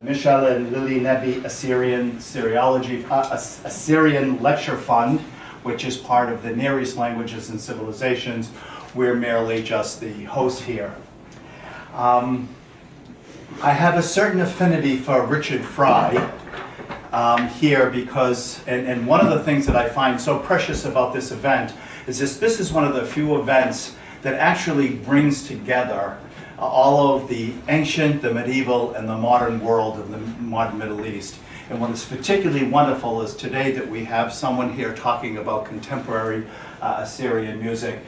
Mishael and Lillie Naby Assyrian Assyrian Lecture Fund, which is part of the Near East Languages and Civilizations. We're merely just the host here. I have a certain affinity for Richard Fry here because, and one of the things that I find so precious about this event is this is one of the few events that actually brings together all of the ancient, the medieval, and the modern world of the modern Middle East. And what is particularly wonderful is today that we have someone here talking about contemporary Assyrian music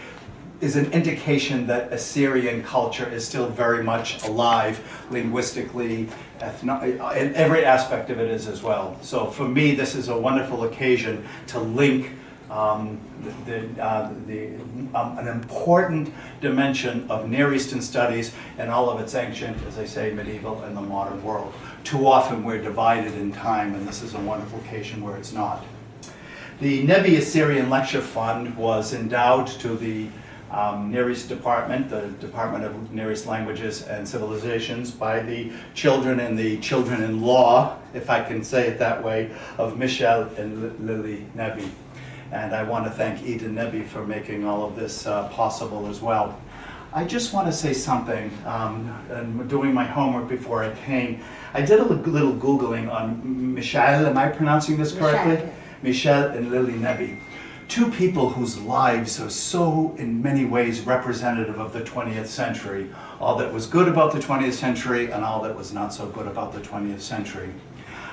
is an indication that Assyrian culture is still very much alive linguistically, in every aspect of it is as well. So for me, this is a wonderful occasion to link an important dimension of Near Eastern studies and all of its ancient, as I say, medieval and the modern world. Too often we're divided in time, and this is a wonderful occasion where it's not. The Naby Assyrian Lecture Fund was endowed to the Near East Department, the Department of Near East Languages and Civilizations, by the children and the children-in-law, if I can say it that way, of Mishael and Lillie Naby. And I want to thank Eden Naby for making all of this possible as well. I just want to say something, and doing my homework before I came. I did a little Googling on Mishael, am I pronouncing this correctly? Mishael and Lillie Naby. Two people whose lives are so, in many ways, representative of the 20th century. All that was good about the 20th century and all that was not so good about the 20th century.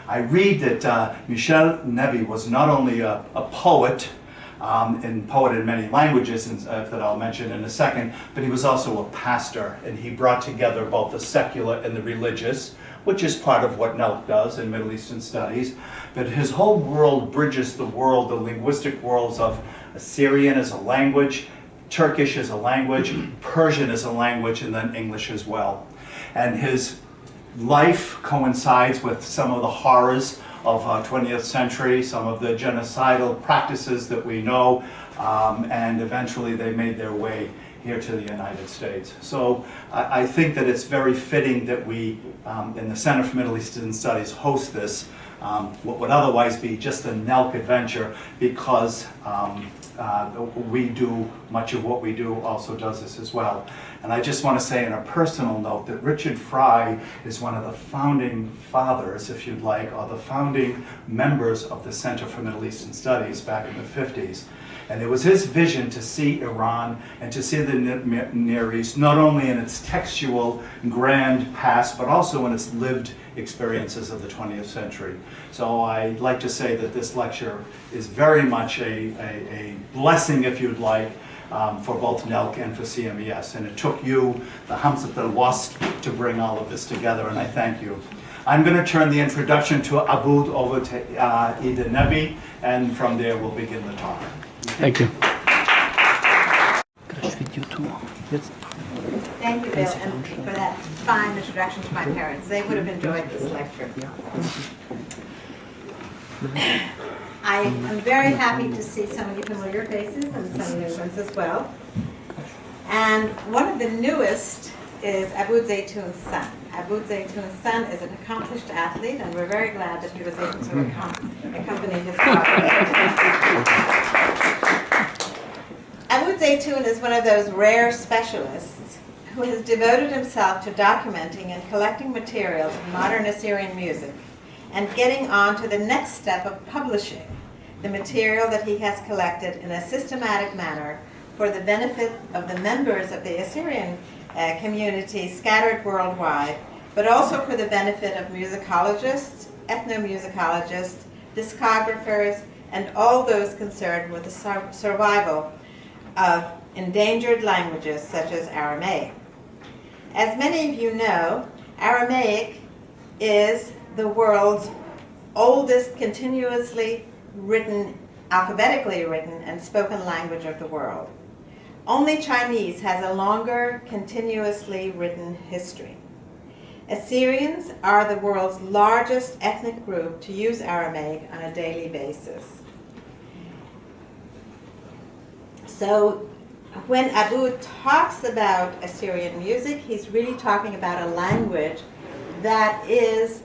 I read that Mishael Naby was not only a poet, and poet in many languages that I'll mention in a second, but he was also a pastor, and he brought together both the secular and the religious, which is part of what NELC does in Middle Eastern studies. But his whole world bridges the world, the linguistic worlds of Assyrian as a language, Turkish as a language, Persian as a language, and then English as well. And his life coincides with some of the horrors of 20th century, some of the genocidal practices that we know, and eventually they made their way here to the United States. So I think that it's very fitting that we, in the Center for Middle Eastern Studies, host this, what would otherwise be just a NELC adventure, because we do, much of what we do also does this as well. And I just want to say in a personal note that Richard Fry is one of the founding fathers, if you'd like, or the founding members of the Center for Middle Eastern Studies back in the 50s. And it was his vision to see Iran and to see the Near East, not only in its textual grand past, but also in its lived experiences of the 20th century. So I'd like to say that this lecture is very much a blessing, if you'd like, for both NELC and for CMES. And it took you, the Hamzat al-Wasp, to bring all of this together, and I thank you. I'm going to turn the introduction to Abboud over to Eden Naby, and from there we'll begin the talk. Thank you. Thank you, Bill, and for that fine introduction to my parents. They would have enjoyed this lecture. I am very happy to see so many familiar faces and some new ones as well. And one of the newest is Abboud Zeitoune's son. Abboud Zeitoune's son is an accomplished athlete, and we're very glad that he was able to accompany his father. Abboud Zeitoune is one of those rare specialists who has devoted himself to documenting and collecting materials of modern Assyrian music and getting on to the next step of publishing the material that he has collected in a systematic manner for the benefit of the members of the Assyrian community scattered worldwide, but also for the benefit of musicologists, ethnomusicologists, discographers, and all those concerned with the survival of endangered languages such as Aramaic. As many of you know, Aramaic is the world's oldest continuously written, alphabetically written, and spoken language of the world. Only Chinese has a longer, continuously written history. Assyrians are the world's largest ethnic group to use Aramaic on a daily basis. So when Abboud talks about Assyrian music, he's really talking about a language that is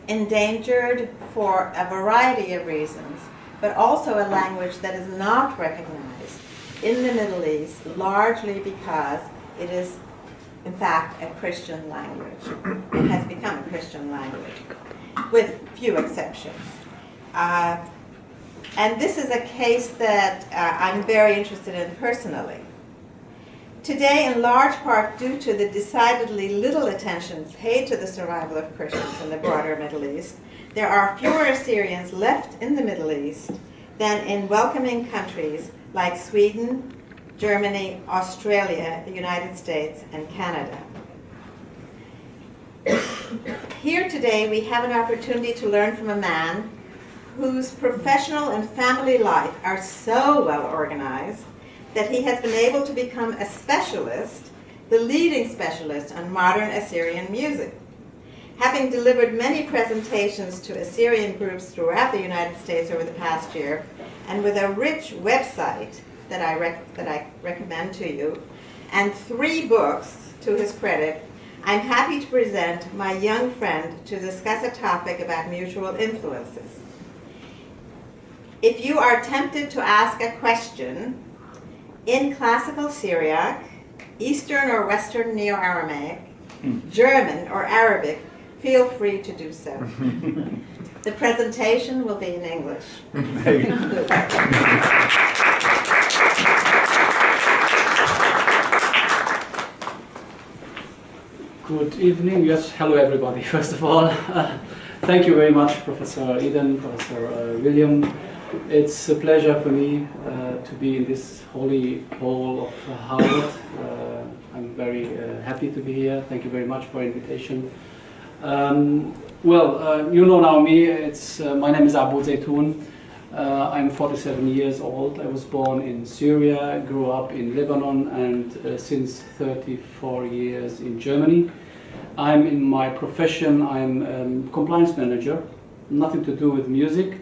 endangered for a variety of reasons, but also a language that is not recognized in the Middle East, largely because it is, in fact, a Christian language. It has become a Christian language, with few exceptions. And this is a case that I'm very interested in personally. Today, in large part due to the decidedly little attention paid to the survival of Christians in the broader Middle East, there are fewer Assyrians left in the Middle East than in welcoming countries like Sweden, Germany, Australia, the United States, and Canada. Here today, we have an opportunity to learn from a man whose professional and family life are so well organized that he has been able to become a specialist, the leading specialist on modern Assyrian music. Having delivered many presentations to Assyrian groups throughout the United States over the past year, and with a rich website that I recommend to you, and 3 books to his credit, I'm happy to present my young friend to discuss a topic about mutual influences. If you are tempted to ask a question in Classical Syriac, Eastern or Western Neo-Aramaic, German or Arabic, feel free to do so. The presentation will be in English. Good evening. Yes, hello everybody. First of all, thank you very much, Professor Eden, Professor William. It's a pleasure for me to be in this holy hall of Harvard. I'm very happy to be here. Thank you very much for the invitation. You know now me. My name is Abboud Zeitoune. I'm 47 years old. I was born in Syria, grew up in Lebanon, and since 34 years in Germany. I'm in my profession, I'm compliance manager, nothing to do with music.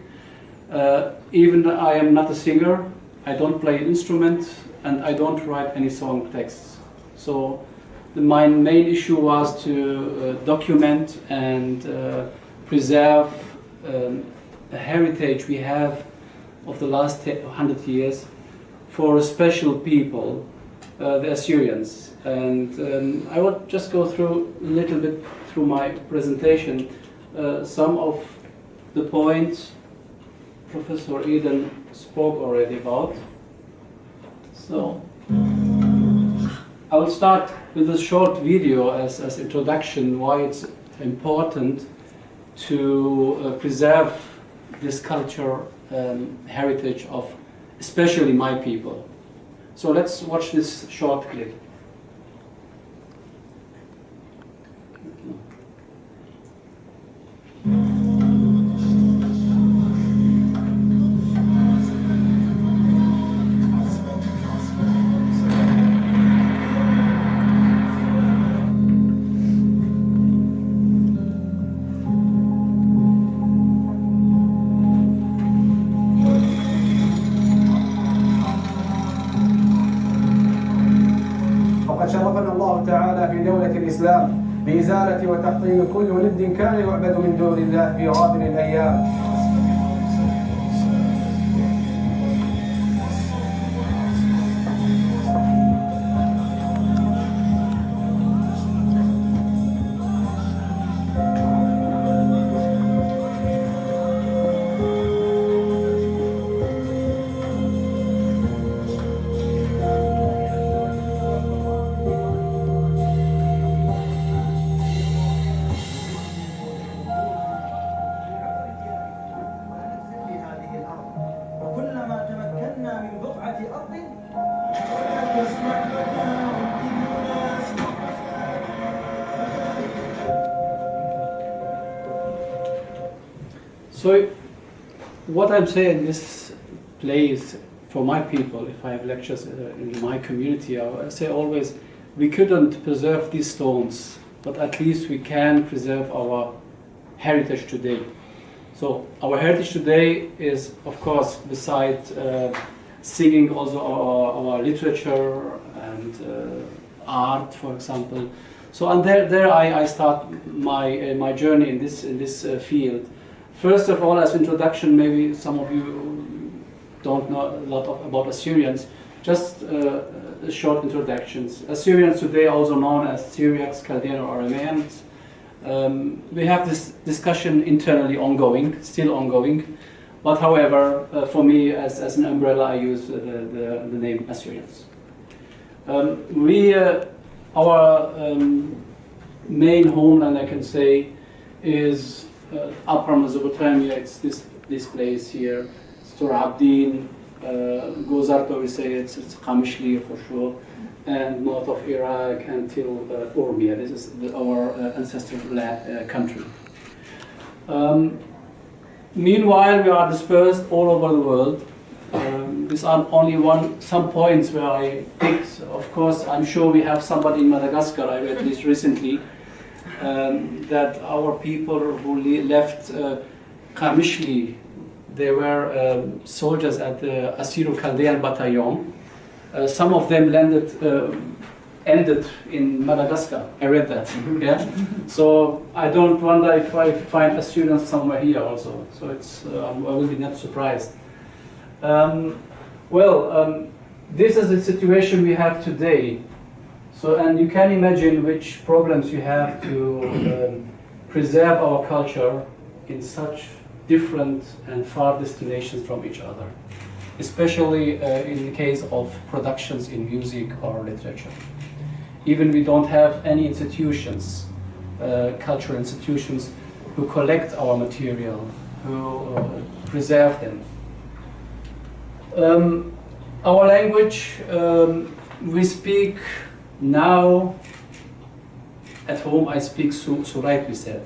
Even I am not a singer, I don't play an instrument, and I don't write any song texts. So my main issue was to document and preserve a heritage we have of the last 100 years for a special people, the Assyrians. And I will just go through a little bit through my presentation. Some of the points Professor Eden spoke already about. So I will start with a short video as introduction why it's important to preserve this culture heritage of especially my people. So let's watch this short clip. الإسلام بإزالة وتحطيم كل ند كان يعبد من دون الله في غابر الأيام. So what I'm saying in this place for my people, if I have lectures in my community, I say always, we couldn't preserve these stones, but at least we can preserve our heritage today. So our heritage today is, of course, besides singing, also our literature and art, for example. So and there I start my journey in this field. First of all, as introduction, maybe some of you don't know a lot about Assyrians. Just short introductions. Assyrians today, also known as Syriacs, Chaldean, or Arameans. We have this discussion internally ongoing, still ongoing. But however, for me, as an umbrella, I use the name Assyrians. Our main homeland, I can say, is Upper Mesopotamia. It's this place here. Abdin, Gozarto, we say it's Qamishli for sure, and north of Iraq until Urmia. This is our ancestral country. Meanwhile, we are dispersed all over the world. These are only some points where I picked. Of course, I'm sure we have somebody in Madagascar. I read this recently, that our people who left Qamishli, they were soldiers at the Assyro-Chaldean battalion. Some of them ended in Madagascar. I read that. Yeah. So I don't wonder if I find Assyrians somewhere here also. So it's I will be not surprised. This is the situation we have today. So, and you can imagine which problems you have to preserve our culture in such different and far destinations from each other, especially in the case of productions in music or literature. Even we don't have any institutions, cultural institutions, who collect our material, who preserve them. Our language, we speak now, at home I speak Surite, we said.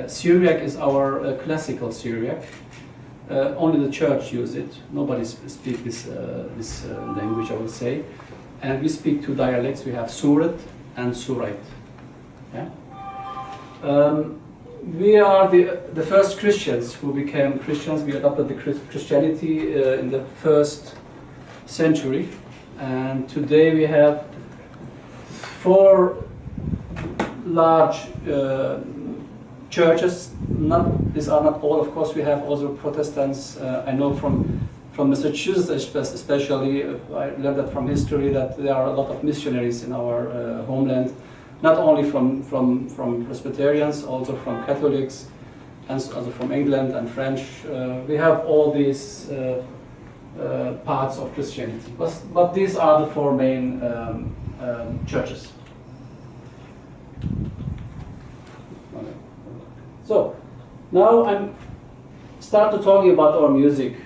Syriac is our classical Syriac. Only the church use it. Nobody speaks this language, I would say. And we speak two dialects. We have Surat and Surite. Yeah? We are the first Christians who became Christians. We adopted the Christianity in the 1st century. And today we have 4 large churches. These are not all, of course. We have also Protestants. I know from Massachusetts, especially, I learned that from history, that there are a lot of missionaries in our homeland, not only from Presbyterians, also from Catholics, and also from England and French. We have all these parts of Christianity, but these are the 4 main churches. So now I'm start to talking about our music.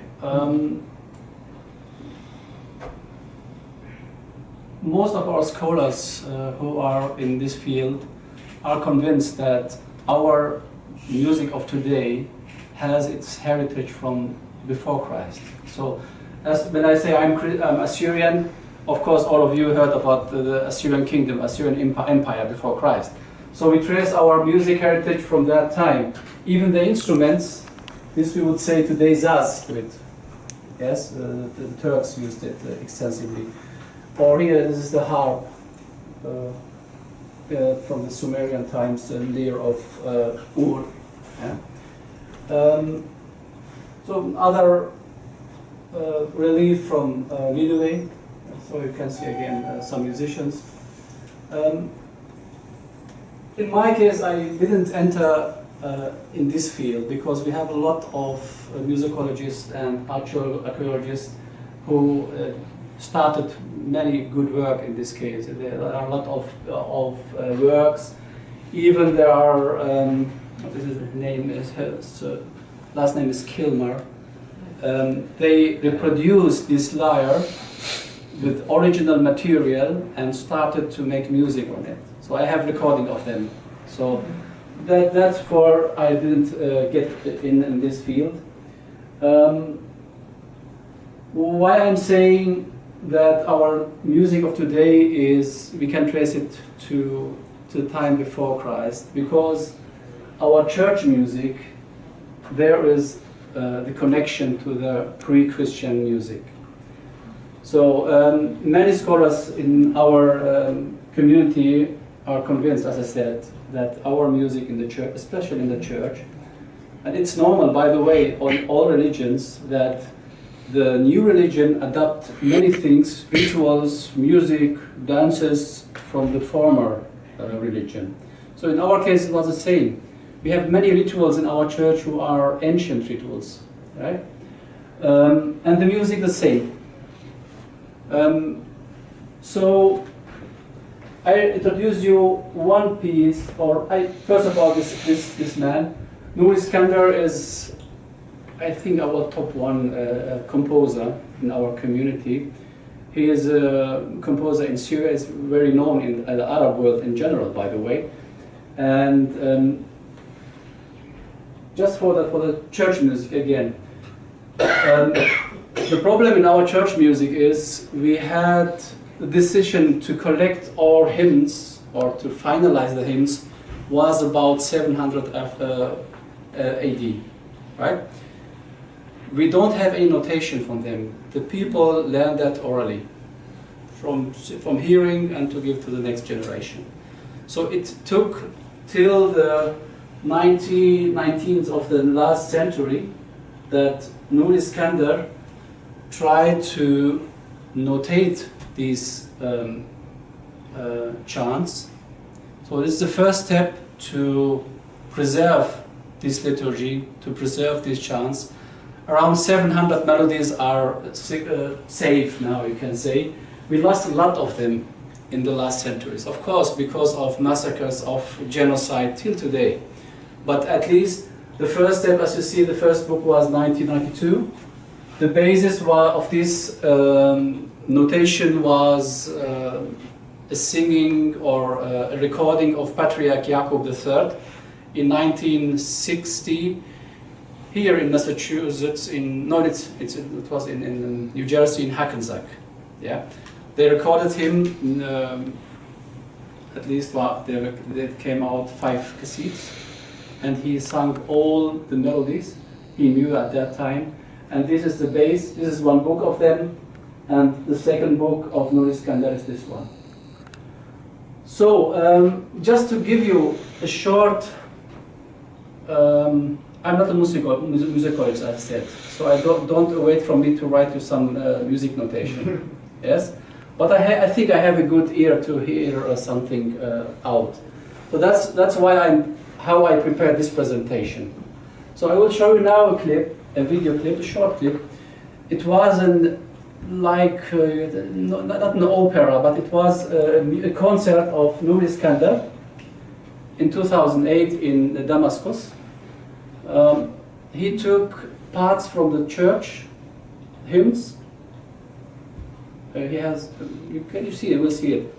Most of our scholars who are in this field are convinced that our music of today has its heritage from before Christ. So when I say I'm Assyrian, of course all of you heard about the Assyrian kingdom, Assyrian empire before Christ. So we trace our music heritage from that time. Even the instruments, this we would say today zaz to it. Yes, the Turks used it extensively. Or here, this is the harp from the Sumerian times, the lyre of Ur. Yeah? So other relief from Lillie. So you can see again some musicians. In my case, I didn't enter in this field because we have a lot of musicologists and archaeologists who started many good work in this case. There are a lot of works. Even there are, what is his name? Last name is Kilmer. They reproduced this lyre with original material and started to make music on it. So I have recording of them. So that's for I didn't get in this field. Why I'm saying that our music of today is, we can trace it to the time before Christ, because our church music, there is the connection to the pre-Christian music. So many scholars in our community are convinced, as I said, that our music in the church, especially in the church, and it's normal, by the way, on all religions, that the new religion adopt many things, rituals, music, dances from the former religion. So in our case, it was the same. We have many rituals in our church who are ancient rituals, right? And the music the same. So I introduce you one piece, first of all, this man. Nuris Cantor is, I think, our top one composer in our community. He is a composer in Syria. He's very known in the Arab world in general, by the way. And just for the church music again. The problem in our church music is we had the decision to collect our hymns or to finalize the hymns was about 700 AD, right? We don't have any notation from them. The people learn that orally, from hearing and to give to the next generation. So it took till the 19th of the last century that Nuris Cantor tried to notate these chants. So this is the first step to preserve this liturgy, to preserve these chants. Around 700 melodies are safe now, you can say. We lost a lot of them in the last centuries, of course, because of massacres, of genocide till today. But at least the first step, as you see, the first book was 1992. The basis of this notation was a singing or a recording of Patriarch Jacob III in 1960 here in Massachusetts. It was in New Jersey, in Hackensack. Yeah, they recorded him. At least there came out 5 cassettes, and he sang all the melodies he knew at that time. And this is the base. This is one book of them, and the second book of Nuris Cantor is this one. So just to give you a short, I'm not a musicologist, as I said, so I don't wait from me to write you some music notation. Yes, but I think I have a good ear to hear something out. So that's why how I prepared this presentation. So I will show you now a video clip, a short clip. It wasn't like, not an opera, but it was a concert of Nuris Cantor in 2008 in Damascus. He took parts from the church hymns. He has, can you see it? We'll see it.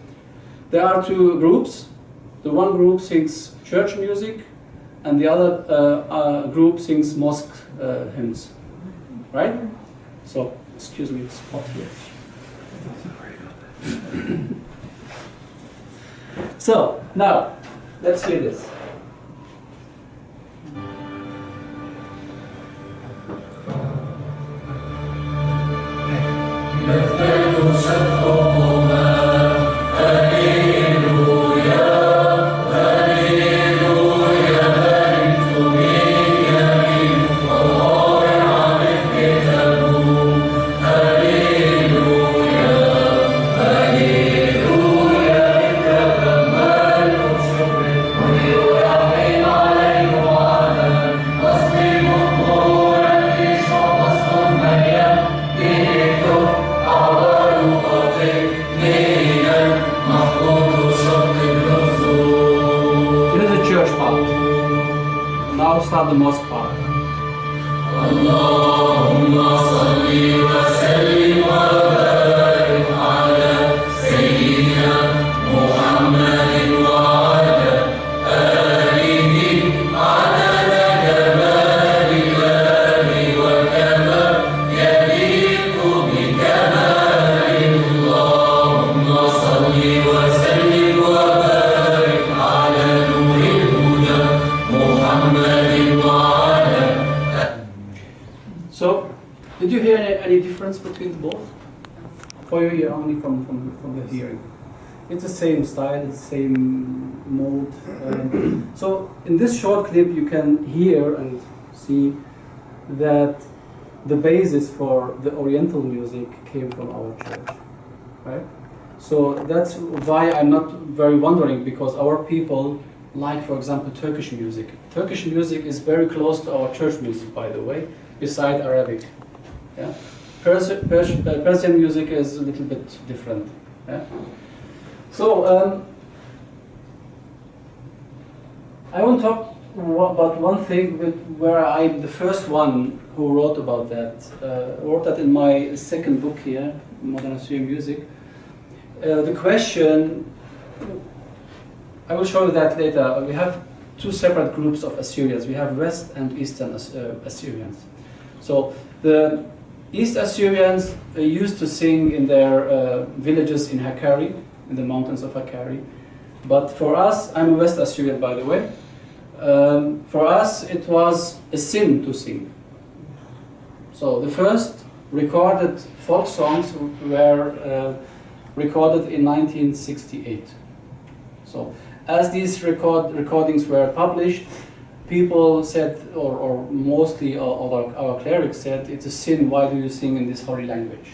There are 2 groups. The one group sings church music, and the other group sings mosque hymns, right? So, excuse me, it's hot here. So, now, let's hear this. Start the mosque part. Allahumma salli wa sallim wa barik ala Sayyidina Muhammadin wa ala alihi ala kamalillahi wa kama yaliqu bi kamalihi. Allahumma salli wa sallim wa barik ala nuril huda Muhammad. So, did you hear any difference between both? Or you hear only from the hearing? It's the same style, the same mode. So in this short clip you can hear and see that the basis for the Oriental music came from our church, right? So that's why I'm not very wondering, because our people like, for example, Turkish music. Turkish music is very close to our church music, by the way, beside Arabic. Yeah? Persian music is a little bit different. Yeah? So I want to talk about one thing where I'm the first one who wrote about that. Wrote that in my second book here, Modern Assyrian Music. The question, I will show you that later. We have two separate groups of Assyrians. We have West and Eastern Assyrians. So the East Assyrians used to sing in their villages in Hakkari, in the mountains of Hakkari. But for us, I'm a West Assyrian, by the way. For us, it was a sin to sing. So the first recorded folk songs were recorded in 1968. So as these recordings were published, people said, or mostly our clerics said, it's a sin, why do you sing in this holy language?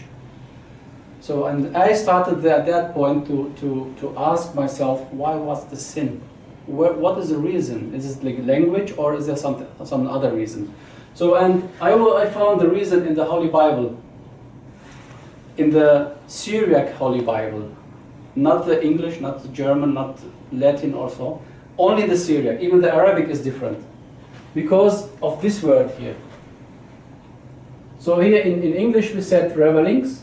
So, and I started at that point to ask myself, why was the sin? What is the reason? Is it like language, or is there some other reason? So, and I found the reason in the Holy Bible, in the Syriac Holy Bible, not the English, not the German, not Latin or so, only the Syriac. Even the Arabic is different because of this word here. So here in English we said revelings.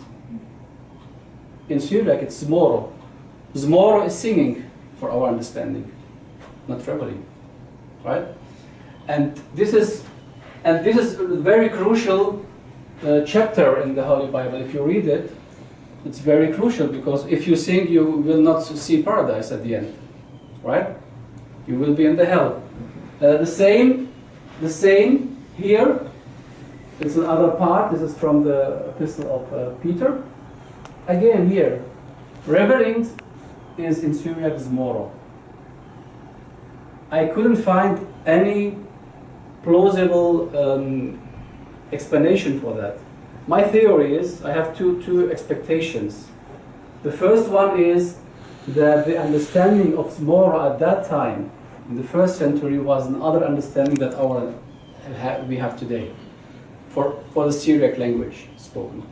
In Syriac it's zmoro. Zmoro is singing, for our understanding, not reveling, right? And this is a very crucial chapter in the Holy Bible. If you read it, it's very crucial, because if you sing, you will not see paradise at the end, right? You will be in the hell. The same here. It's another part. This is from the Epistle of Peter. Again here, revelings is in Syriac zmoro. I couldn't find any plausible explanation for that. My theory is, I have two expectations. The first one is that the understanding of zmoro at that time, in the first century, was another understanding that we have today, for the Syriac language spoken.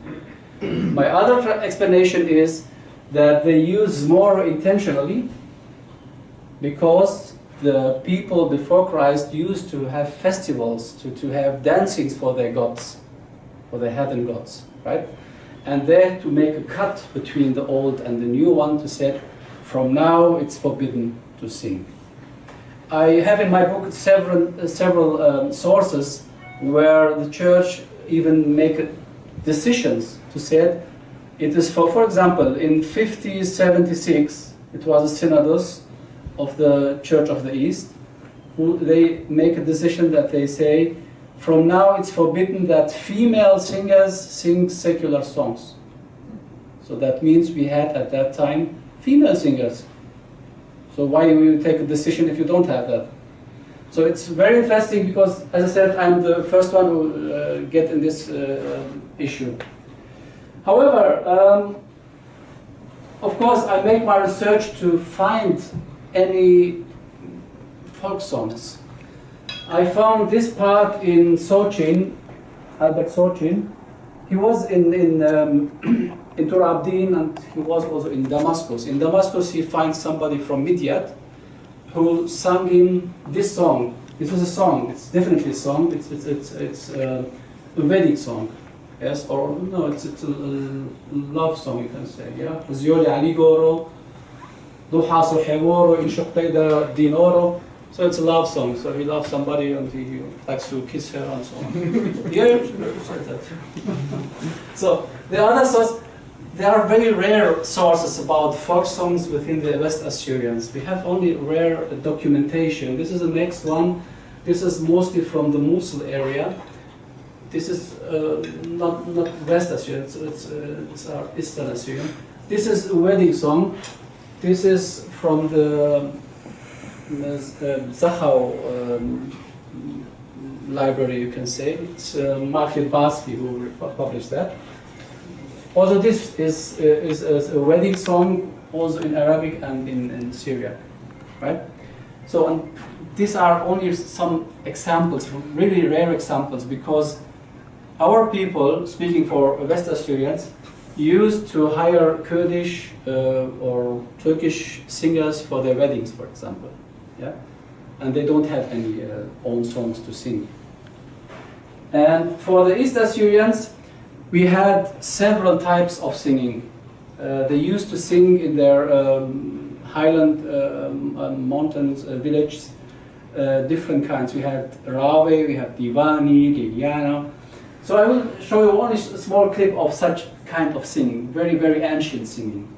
My other explanation is that they use zmoro intentionally because the people before Christ used to have festivals, to have dancings for their gods, for their heathen gods, right? And there to make a cut between the old and the new one, to say, from now it's forbidden to sing. I have in my book several sources where the church even make decisions to say it is for example, in 5076, it was a synodus of the Church of the East, who they make a decision that they say, from now it's forbidden that female singers sing secular songs. So that means we had at that time female singers. So why will you take a decision if you don't have that? So it's very interesting because, as I said, I'm the first one who get in this issue. However, of course, I make my research to find any folk songs. I found this part in Zeitoune, Abboud Zeitoune. He was in Tur Abdin, and he was also in Damascus. In Damascus, he finds somebody from Midyat who sang him this song. This is a song. It's definitely a song. It's a Vedic song. Yes, or no, it's a love song, you can say. Yeah, Zioli Ali Goro, Duha Sohevoro, Inshoktaida Dinoro. So it's a love song. So he loves somebody and he likes to kiss her and so on. Yeah, said that. So the other source, there are very rare sources about folk songs within the West Assyrians. We have only rare documentation. This is the next one. This is mostly from the Mosul area. This is not West Assyrian, it's our Eastern Assyrian. This is a wedding song. This is from the Zachau library, you can say. It's Martin Barsky who published that. Also, this is a wedding song, also in Arabic and in Syria, right? So these are only some examples, really rare examples, because our people, speaking for West Assyrians, used to hire Kurdish or Turkish singers for their weddings, for example. Yeah? And they don't have any own songs to sing. And for the East Assyrians, we had several types of singing. They used to sing in their highland mountains, villages, different kinds. We had Rawe, we have Divani, Liliana. So I will show you only a small clip of such kind of singing, very, very ancient singing.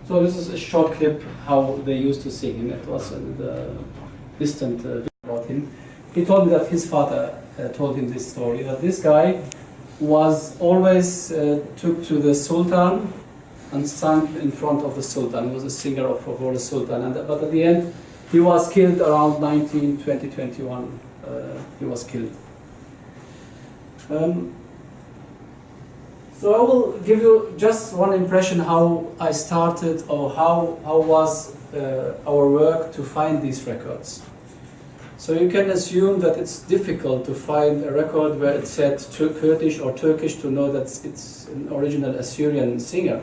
So this is a short clip how they used to sing, and it was the distant video about him. He told me that his father told him this story, that this guy was always took to the Sultan and sang in front of the Sultan. He was a singer for the Sultan, but at the end he was killed around 2021. He was killed. So I will give you just one impression how I started, or how was our work to find these records. So you can assume that it's difficult to find a record where it said Kurdish or Turkish to know that it's an original Assyrian singer.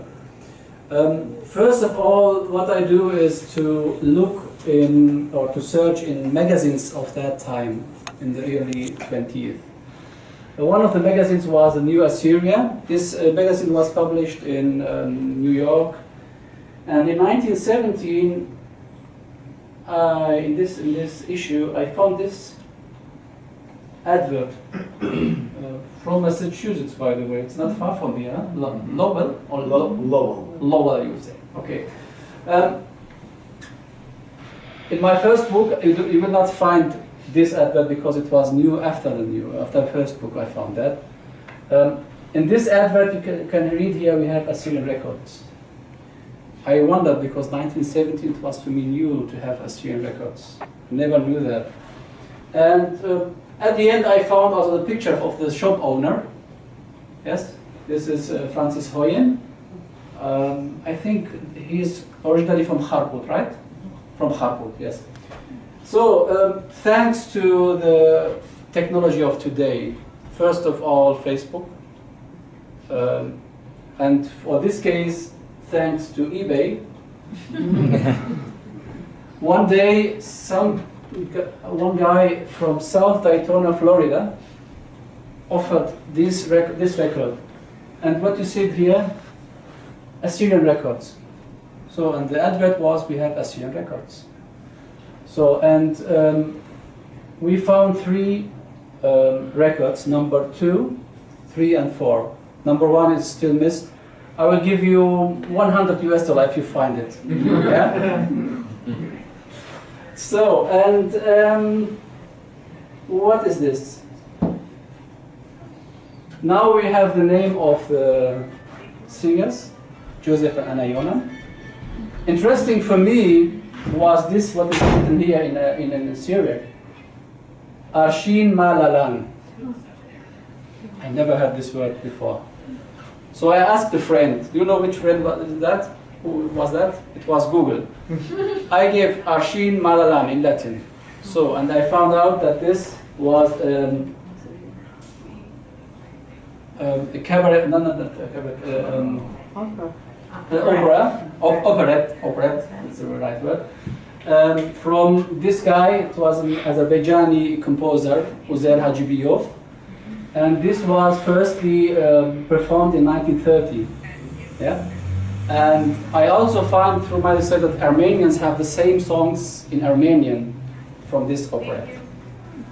First of all, what I do is to look in, or to search in magazines of that time, in the early 20th. One of the magazines was the New Assyria. This magazine was published in New York, and in 1917, in this issue, I found this advert from Massachusetts, by the way. It's not far from here. Lowell or Lowell. Lowell, you would say. Okay. In my first book, you will not find this advert because it was new after the first book. I found that. In this advert, you can read here. We have Assyrian records. I wondered because 1917 it was to me new to have Assyrian records. Never knew that. And at the end, I found also the picture of the shop owner. Yes, this is Francis Hoyen. I think he's originally from Kharput, right? From Kharput, yes. So, thanks to the technology of today, first of all, Facebook, and for this case, thanks to eBay. One day, one guy from South Daytona, Florida, offered this record, and what you see here, Assyrian records. So, and the advert was, we have Assyrian records. So, and we found 3 records, number 2, 3, and 4. Number 1 is still missed. I will give you $100 if you find it. Yeah? So, and what is this? Now we have the name of the singers, Joseph and Anayona. Interesting for me was this, what is written here in Syriac. Arshin Malalan. I never heard this word before. So I asked a friend, do you know which friend was that? Who was that? It was Google. I gave Arshin Malalan in Latin. So, and I found out that this was a cabaret, no, not a cabaret, operette, that's the right word. From this guy, it was an Azerbaijani composer, Uzair Hajibiyov, and this was firstly performed in 1930. Yeah, and I also found through my research that Armenians have the same songs in Armenian from this operette.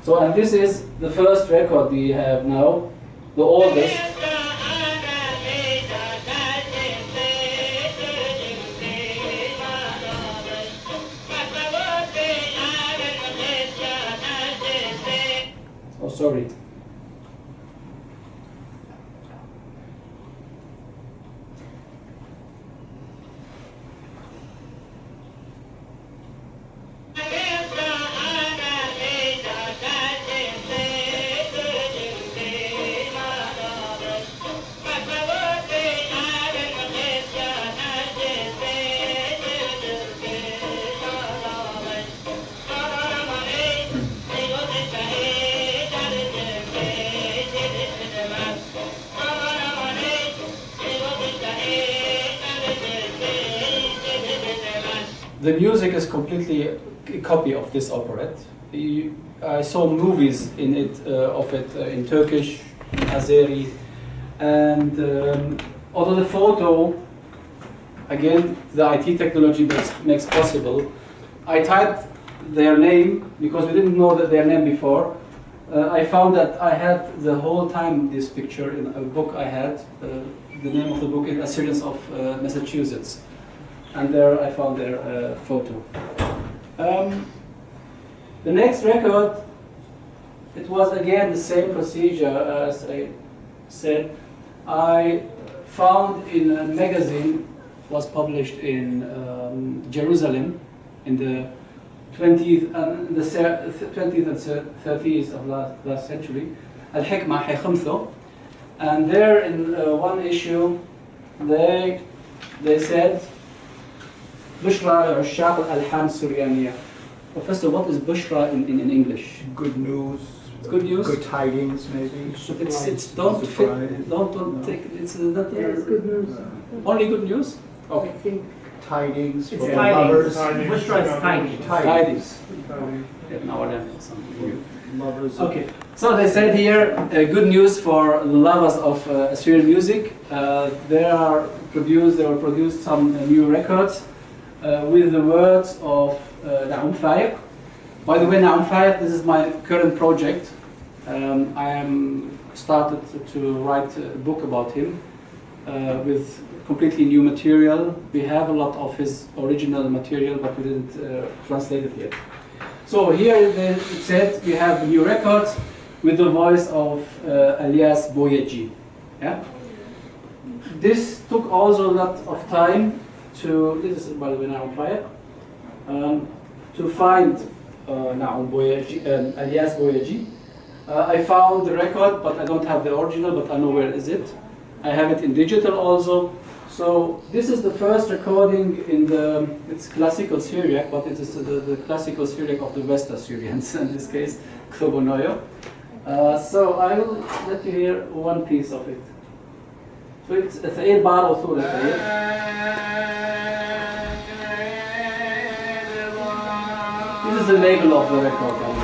So, and this is the first record we have now, the oldest. Oh, sorry. The music is completely a copy of this operette. I saw movies in it, in Turkish, Azeri, and although the photo, again, the IT technology makes possible. I typed their name because we didn't know their name before. I found that I had the whole time this picture in a book I had. The name of the book is Assyrians of Massachusetts. And there I found their photo. The next record, it was again the same procedure as I said. I found in a magazine, was published in Jerusalem in the 20th and 30s of last century, Al-Hikmah Hikmtho. And there in one issue, they said, Bushra al-Shaq al-Alhan Suryaniya. Professor, what is Bushra in English? Good news. Good news? Good tidings, maybe. It's don't fit, don't take, it's not good news. Only good news? Okay. I think Tidings it's for tidings. lovers. Bushra is tidings. Tidings. Yeah, now I learned something new. Lovers. Okay, so they said here, good news for the lovers of Assyrian music. They were produced some new records with the words of Naum Fayek. By the way, Naum Fayek, this is my current project. I am started to write a book about him with completely new material. We have a lot of his original material, but we didn't translate it yet. So here it said we have new records with the voice of Elias Boyeji. Yeah? This took also a lot of time to, this is by the way Naum Fayek, to find Naum Boyeji, Elias Boyeji. I found the record, but I don't have the original, but I know where is it. I have it in digital also. So this is the first recording in the, it's classical Syriac, but it is the classical Syriac of the West Assyrians, in this case, Klobonoyo. So I will let you hear one piece of it. So it's Thair Bar Othul. This is the label of the record, by the way.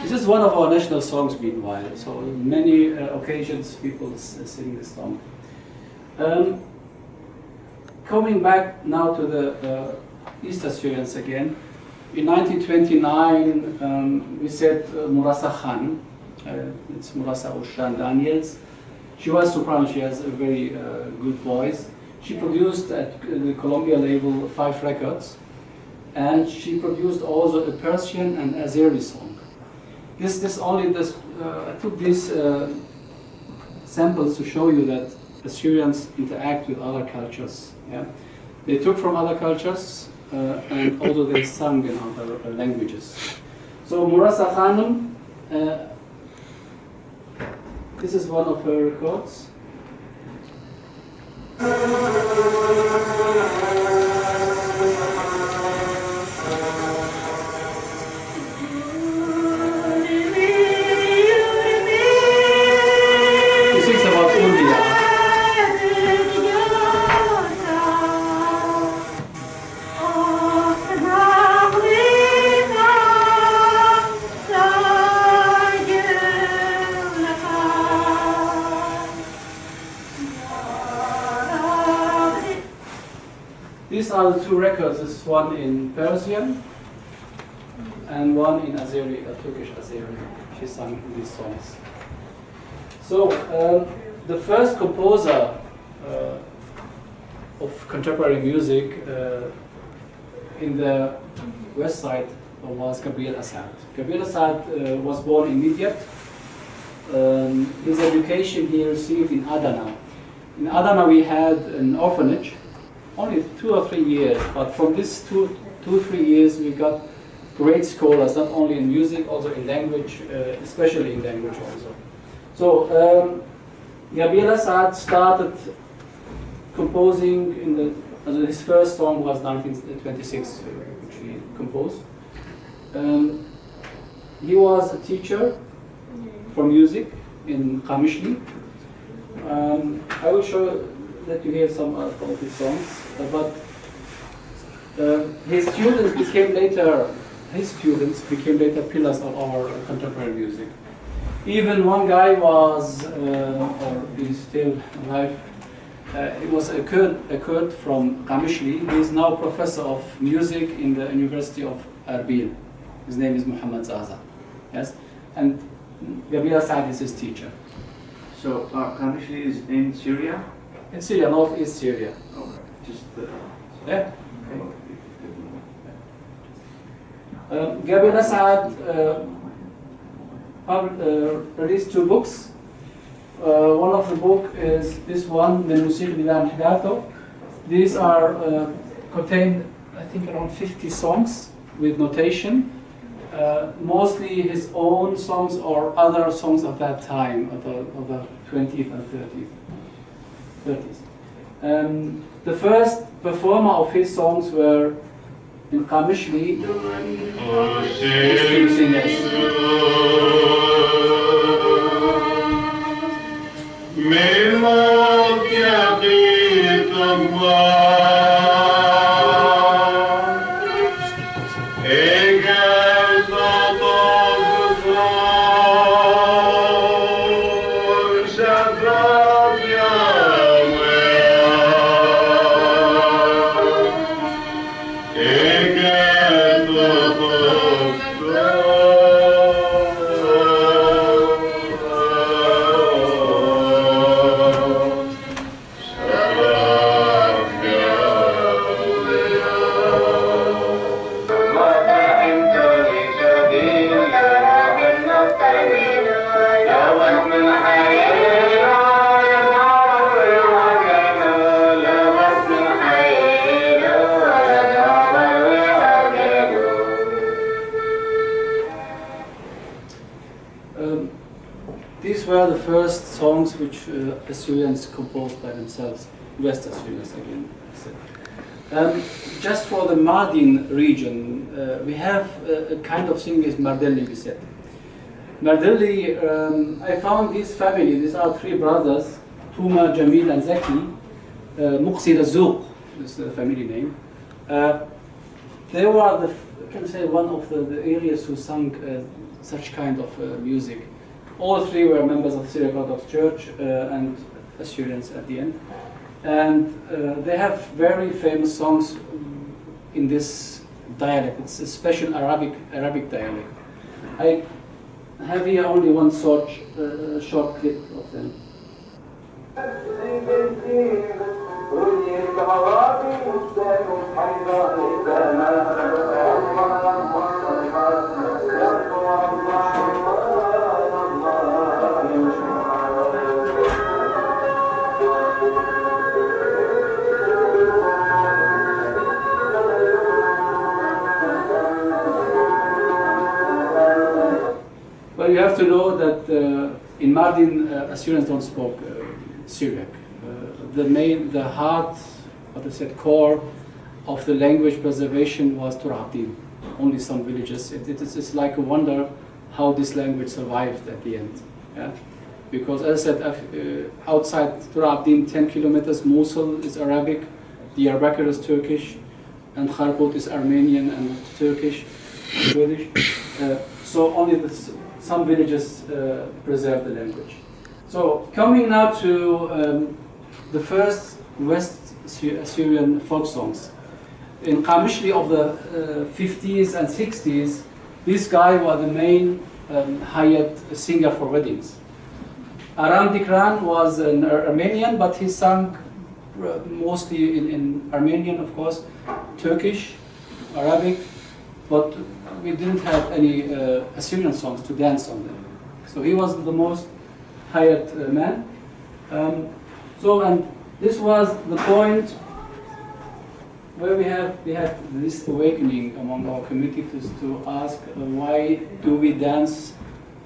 This is one of our national songs, meanwhile. So many occasions people sing this song. Coming back now to the East Assyrians again. In 1929, we said Murasa Khan, it's Murasa Oshan Daniels. She was soprano, she has a very good voice. She produced at the Columbia label 5 records, and she produced also a Persian and Azeri song. I took these samples to show you that Assyrians interact with other cultures Yeah? They took from other cultures, and also they sung in other languages. So Murasa Khanum, this is one of her records. She sings about India. These are the two records. This is one in Persian and one in Azeri, Turkish Azeri. She sang these songs. So the first composer of contemporary music in the west side was Gabriel Assad. Gabriel Assad was born in Midyat. His education he received in Adana. In Adana we had an orphanage, only 2 or 3 years, but from these 3 years we got great scholars, not only in music, also in language, especially in language also. So Gabriel Assad started composing in his first song was 1926, which he composed. He was a teacher for music in Qamishli. I will let you hear some of his songs, but his students became later pillars of our contemporary music. Even one guy was, or is still alive. It was a Kurd from Qamishli. He is now professor of music in the University of Erbil. His name is Muhammad Zaza. Yes, and Gabriel Assad is his teacher. So Qamishli is in Syria? In Syria, northeast Syria. Okay. Just Yeah. okay. Gabriel Assad released 2 books. One of the book is this one, من موسيقى بلا انحداثه. These are contain, I think, around 50 songs with notation. Mostly his own songs or other songs of that time, of the 20th and 30s. The first performer of his songs were in Qamishli, these 2 singers. These were the first songs which Assyrians composed by themselves, West Assyrians again. Just for the Mardin region, we have a kind of thing is Mardelli, we said. Mardelli, I found this family, these are 3 brothers, Tuma, Jamil and Zaki, Muqsid al-Zuq is the family name. They were, I can say, one of the areas who sang such kind of music. All 3 were members of the Syrian Orthodox Church and Assyrians at the end. And they have very famous songs in this dialect. It's a special Arabic dialect. I have here only one short clip of them. have to know that in Mardin, Assyrians don't speak Syriac. The heart, what I said, core of the language preservation was Turabdin. Only some villages. It's like a wonder how this language survived at the end. Yeah? Because as I said, outside Turabdin, 10 kilometers, Mosul is Arabic, Diyarbakir is Turkish, and Kharput is Armenian and Turkish, Kurdish. So only some villages preserve the language. So coming now to the first West Assyrian folk songs. In Qamishli of the 50s and 60s, this guy was the main hired singer for weddings. Aram Dikran was an Armenian, but he sang mostly in Armenian, of course, Turkish, Arabic, but we didn't have any Assyrian songs to dance on them. So he was the most hired man. And this was the point where we had this awakening among our community to ask why do we dance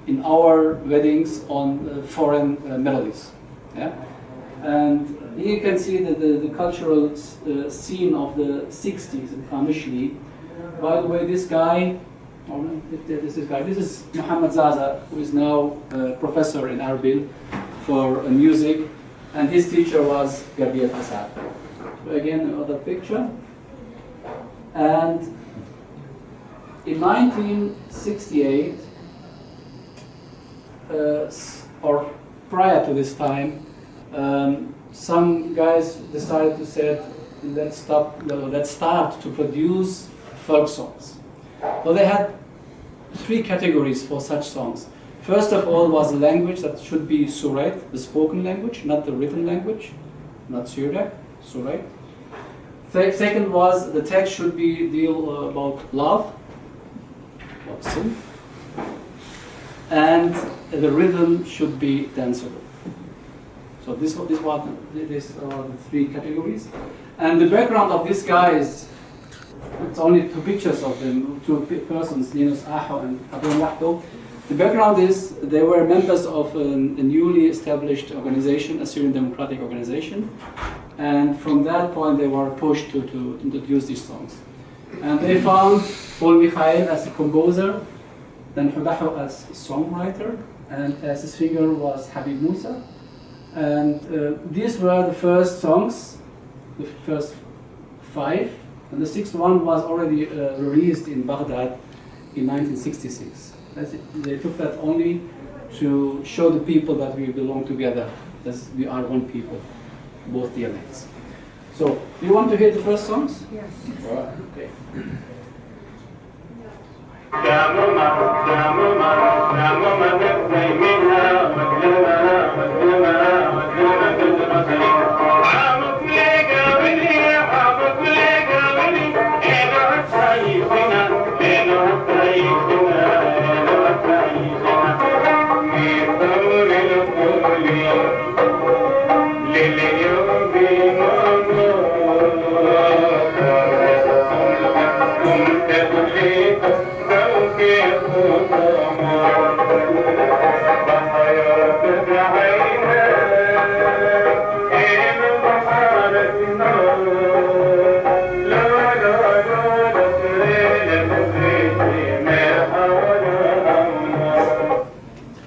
in our weddings on foreign melodies. Yeah? And here you can see the cultural scene of the 60s in Qamishli. By the way, this guy, this is Muhammad Zaza, who is now a professor in Erbil for music, and his teacher was Gabriel Assad. So again, another picture. And in 1968, or prior to this time, some guys decided to say, let's start to produce folk songs. So they had three categories for such songs. First of all was the language that should be Surait, the spoken language, not the written language, not Syriac, Surait. Second was the text should be deal about love, about sin, and the rhythm should be danceable. So these are the three categories. And the background of this guy is, it's only two pictures of them, two persons, Linus Aho and Abdul Wahdo. The background is they were members of a newly established organization, Assyrian Democratic Organization, and from that point they were pushed to introduce these songs. And they found Paul Mishael as a composer, then Hudaho as a songwriter, and as a singer was Habib Musa. And these were the first songs, the first 5, and the 6th one was already released in Baghdad in 1966. They took that only to show the people that we belong together, as we are one people, both dialects. So, do you want to hear the first songs? Yes. Okay.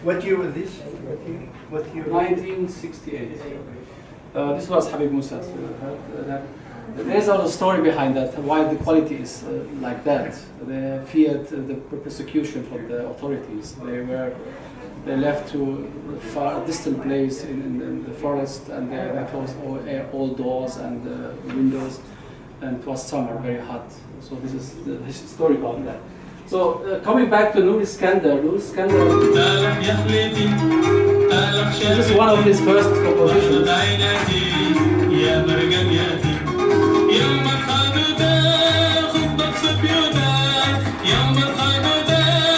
What year was this? What year? 1968. This was Habib Musa. There's also a story behind that, why the quality is like that. They feared the persecution from the authorities. They left to a far distant place in the forest, and they closed all doors and windows, and it was summer, very hot. So this is the story about that. So coming back to Nur Iskandar, this is one of his first compositions.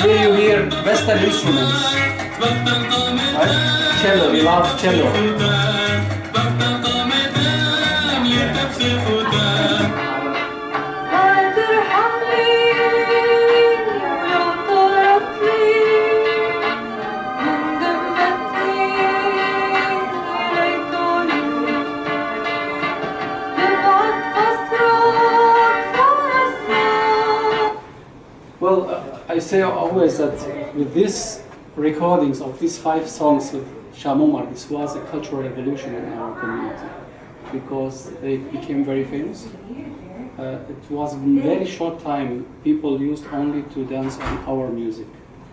Here you hear Western instruments, right? Cello, he loves cello. Well, I say always that with these recordings of these 5 songs with Shamomar, this was a cultural revolution in our community because they became very famous. It was in very short time people used only to dance on our music.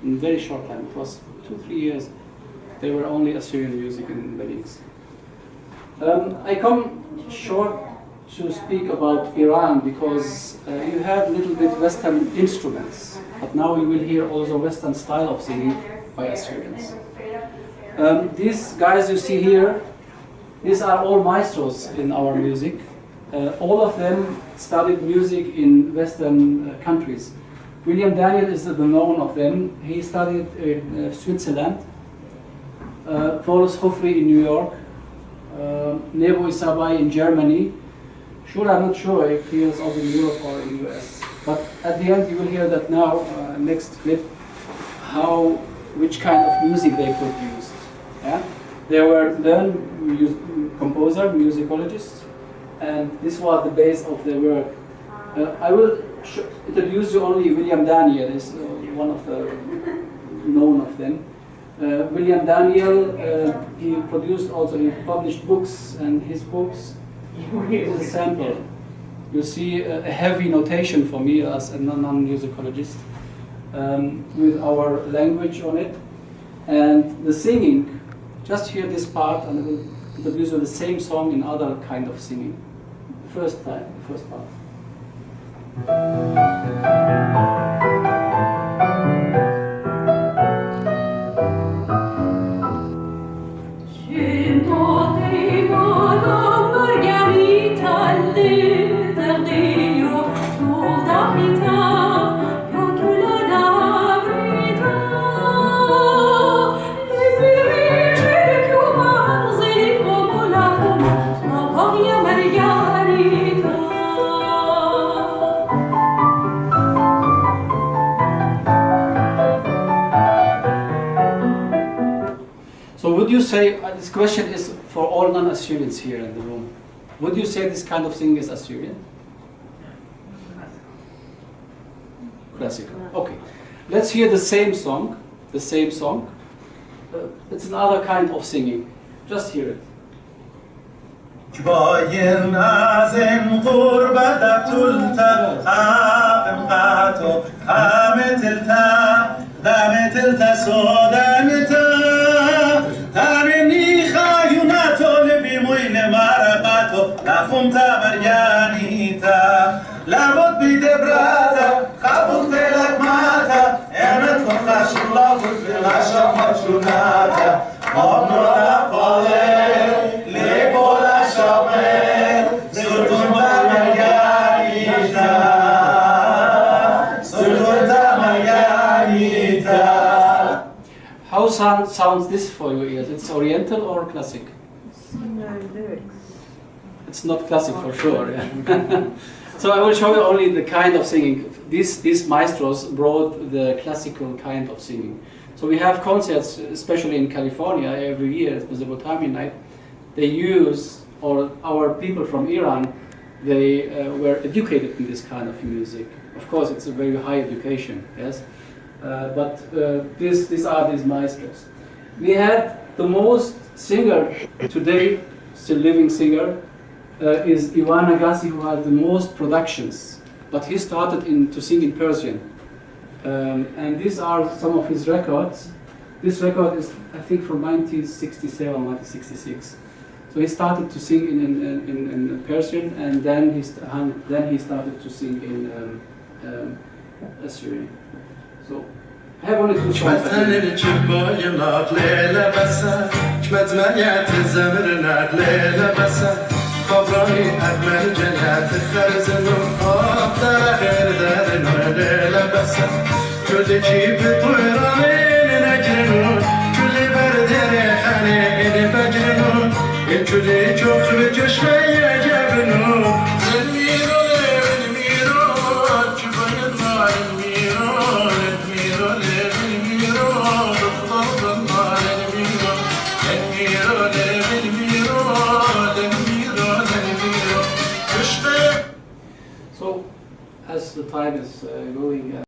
In very short time, it was 2-3 years. They were only Assyrian music in weddings. I come short to speak about Iran because you have a little bit Western instruments, but now you will hear also Western style of singing by Assyrians. These guys you see here, these are all maestros in our music. All of them studied music in Western countries. William Daniel is the known of them. He studied in Switzerland. Paulus Hofri in New York. Nebo Isabai in Germany. Sure, I'm not sure if he was also in Europe or in the US. But at the end you will hear that now, next clip, which kind of music they produced. Yeah? They were learned composer, musicologists, and this was the base of their work. I will introduce you only William Daniel, is one of the known of them. William Daniel, he produced also, he published books, and his books is a sample. You see a heavy notation for me as a non-musicologist with our language on it. And the singing, just hear this part and I will introduce you the same song in other kind of singing. First part. Would you say, this question is for all non-Assyrians here in the room, would you say this kind of singing is Assyrian? Classical. Okay. Let's hear the same song. It's another kind of singing. Just hear it. How sounds this for your ears? It's Oriental or classic? No lyrics. It's not classic for sure. Yeah. So I will show you only the kind of singing. These maestros brought the classical kind of singing. So we have concerts, especially in California, every year, it's the Bethnahrin night. They use, or our people from Iran, they were educated in this kind of music. Of course, it's a very high education, yes. But these are these maestros. We had the most singer today, still living singer, is Ivan Agassi, who has the most productions. But he started to sing in Persian. And these are some of his records. This record is, I think, from 1967, 1966. So he started to sing in Persian, and then he started to sing in Assyrian. So I have only 2 songs. So, as the time is going,